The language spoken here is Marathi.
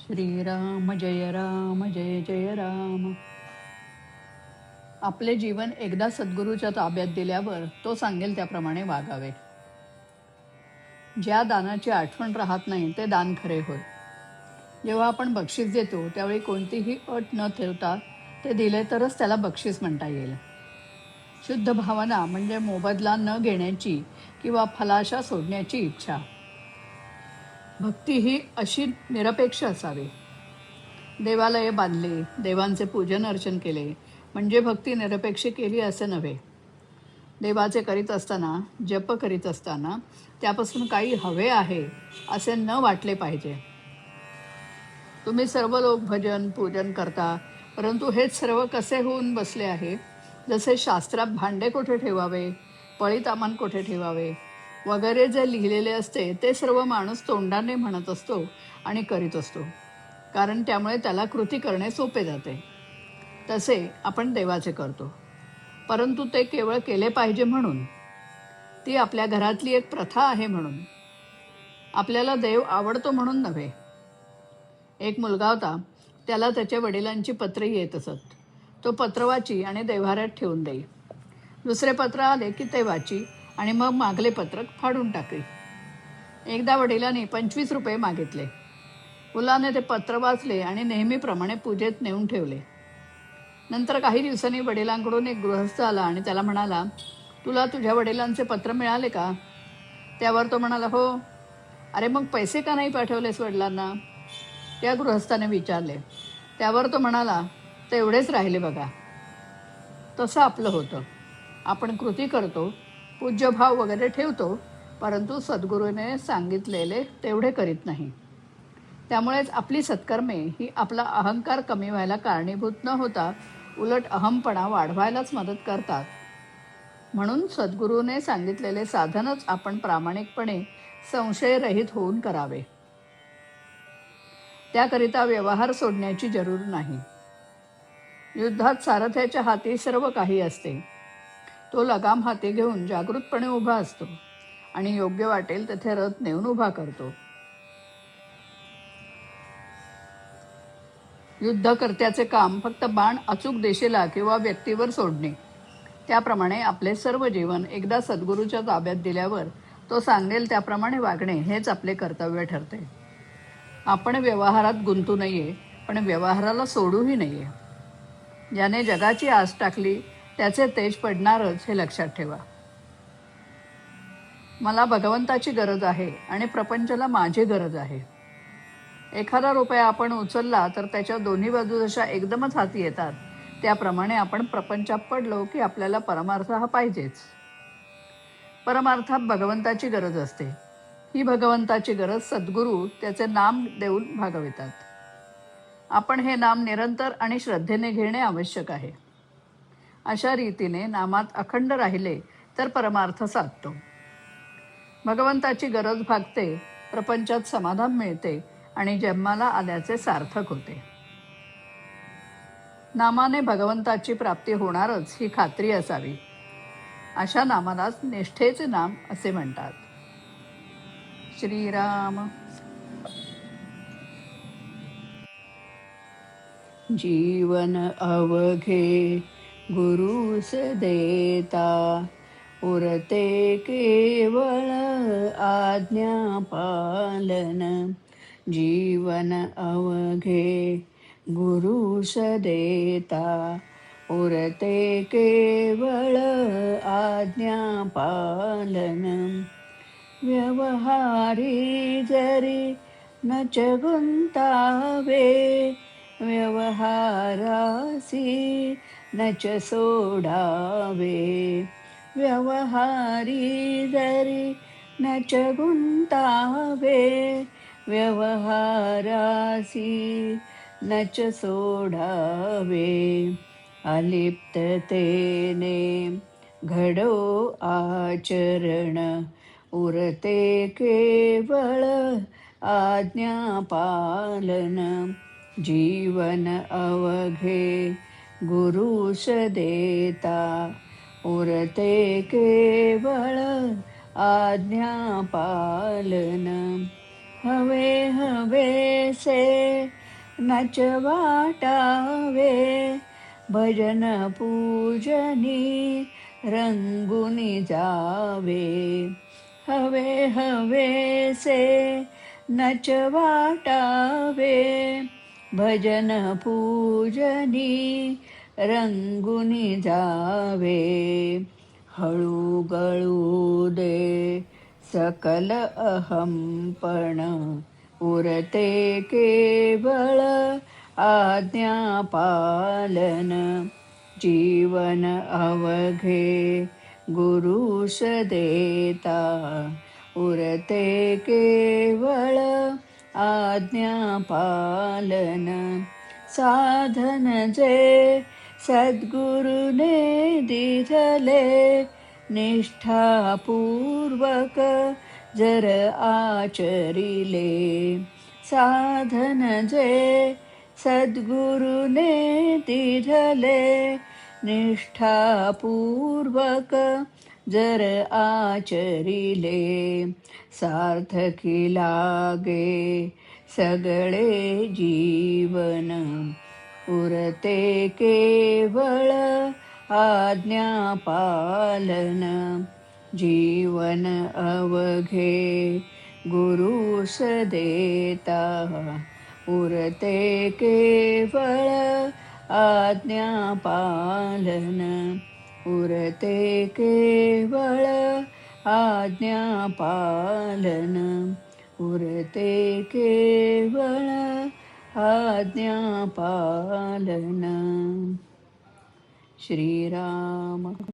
श्रीराम जय जय राम. आपले जीवन एकदा सद्गुरूच्या ताब्यात दिल्यावर तो सांगेल त्याप्रमाणे वागावे. ज्या दानाची आठवण राहत नाही ते दान खरे होय. जेव्हा आपण बक्षीस देतो त्यावेळी कोणतीही अट न ठेवता ते दिले तरच त्याला बक्षीस म्हणता येईल. शुद्ध भावना म्हणजे मोबदला न घेण्याची किंवा फलाशा सोडण्याची इच्छा. भक्ती ही अशी निरपेक्ष असावी. देवालये बांधली, देवांचे पूजन अर्चन केले म्हणजे भक्ती निरपेक्ष केली असे नव्हे. देवाचे करीत असताना, जप करीत असताना त्यापासून काही हवे आहे असे न वाटले पाहिजे. तुम्ही सर्व लोक भजन पूजन करता, परंतु हेच सर्व कसे होऊन बसले आहे? जसे शास्त्रात भांडे कोठे ठेवावे, पळीतामान कोठे ठेवावे वगैरे जे लिहिलेले असते ते सर्व माणूस तोंडाने म्हणत असतो आणि करीत असतो, कारण त्यामुळे त्याला कृती करणे सोपे जाते. तसे आपण देवाचे करतो, परंतु ते केवळ केले पाहिजे म्हणून. ती आपल्या घरातली एक प्रथा आहे म्हणून. आपल्याला देव आवडतो म्हणून नव्हे. एक मुलगा होता, त्याला त्याच्या वडिलांची पत्रे येत असत. तो पत्र वाची आणि देव्हाऱ्यात ठेवून देई. दुसरे पत्र आले की ते वाची आणि मग मागले पत्रक फाडून टाके. एकदा वडिलांनी 25 रुपये मागितले. मुलाने ते पत्र वाचले आणि नेहमीप्रमाणे पूजेत नेऊन ठेवले. नंतर काही दिवसांनी वडिलांकडून एक गृहस्थ आला आणि त्याला म्हणाला, तुला तुझ्या वडिलांचे पत्र मिळाले का? त्यावर तो म्हणाला, हो. अरे मग पैसे का नाही पाठवलेस वडिलांना? त्या गृहस्थाने विचारले. त्यावर तो म्हणाला, तेवढेच राहिले बघा. तसं आपलं होतं. आपण कृती करतो, पूज्यभाव वगैरे ठेवतो, परंतु सद्गुरूने सांगितलेले तेवढे करीत नाही. त्यामुळेच आपली सत्कर्मे ही आपला अहंकार कमी व्हायला कारणीभूत न होता उलट अहमपणा वाढवायलाच मदत करतात. म्हणून सद्गुरूने सांगितलेले साधनच आपण प्रामाणिकपणे संशयरहित होऊन करावे. त्याकरिता व्यवहार सोडण्याची जरूर नाही. युद्धात सारथ्याच्या हाती सर्व काही असते. तो लगाम हाती घेऊन जागृतपणे उभा असतो आणि योग्य वाटेल तेथे रथ नेऊन उभा करतो. युद्धकर्त्याचे काम फक्त बाण अचूक दिशेला किंवा व्यक्तीवर सोडणे. त्याप्रमाणे आपले सर्व जीवन एकदा सद्गुरूच्या ताब्यात दिल्यावर तो सांगेल त्याप्रमाणे वागणे हेच आपले कर्तव्य ठरते. आपण व्यवहारात गुंतू नये, पण व्यवहाराला सोडूही नये. ज्याने जगाची आस टाकली त्याचे तेज पडणारच हे लक्षात ठेवा. मला भगवंताची गरज आहे आणि प्रपंचाला माझी गरज आहे. एखादा रुपया आपण उचलला तर त्याच्या दोन्ही बाजू जशा एकदमच हाती येतात, त्याप्रमाणे आपण प्रपंचात पडलो की आपल्याला परमार्थ हा पाहिजेच. परमार्थात भगवंताची गरज असते. ही भगवंताची गरज सद्गुरू त्याचे नाम देऊन भागवितात. आपण हे नाम निरंतर आणि श्रद्धेने घेणे आवश्यक आहे. अशा रीतीने नामात अखंड राहिले तर परमार्थ साधतो. भगवंताची गरज भागते, प्रपंचात समाधान मिळते आणि जन्माला आल्याचे सार्थक होते. नामाने भगवंताची प्राप्ती होणारच ही खात्री असावी. अशा नामालाच निष्ठेचे नाम असे म्हणतात. श्रीराम. जीवन अवघे गुरुस देता, उरते केवळ आज्ञा पालन. जीवन अवघे गुरुस देता, उरते केवळ आज्ञा पालन. व्यवहारी जरी नच गुंतावे, व्यवहारासी नच सोडावे. व्यवहारी जरी नच गुंतावे, व्यवहारासी नच सोडावे. अलिप्ततेने घडो आचरण, उरते केवळ आज्ञा पालन. जीवन अवघे गुरुस देता, उरते केवळ आज्ञा पालन. हवे हवेसे नचवाटावे भजन पूजनी रंगुनी जावे हवे हवेसे नचवाटावे भजन पूजनी रंगुनी जावे हळू गळू दे सकल अहंपण उरते केवळ आज्ञापालन जीवन अवघे गुरुस देता उरते केवळ आज्ञापालन साधन जे सद्गुरुने दिधले निष्ठापूर्वक जर आचरिले साधन जे सद्गुरुने दिधले निष्ठापूर्वक जर आचरिले सार्थकी लागे सगळे जीवन उरते केवळ आज्ञापालन जीवन अवघे गुरुस देता उरते केवळ आज्ञापालन उरते केवळ आज्ञापालन उरते केवळ आज्ञापालन श्रीराम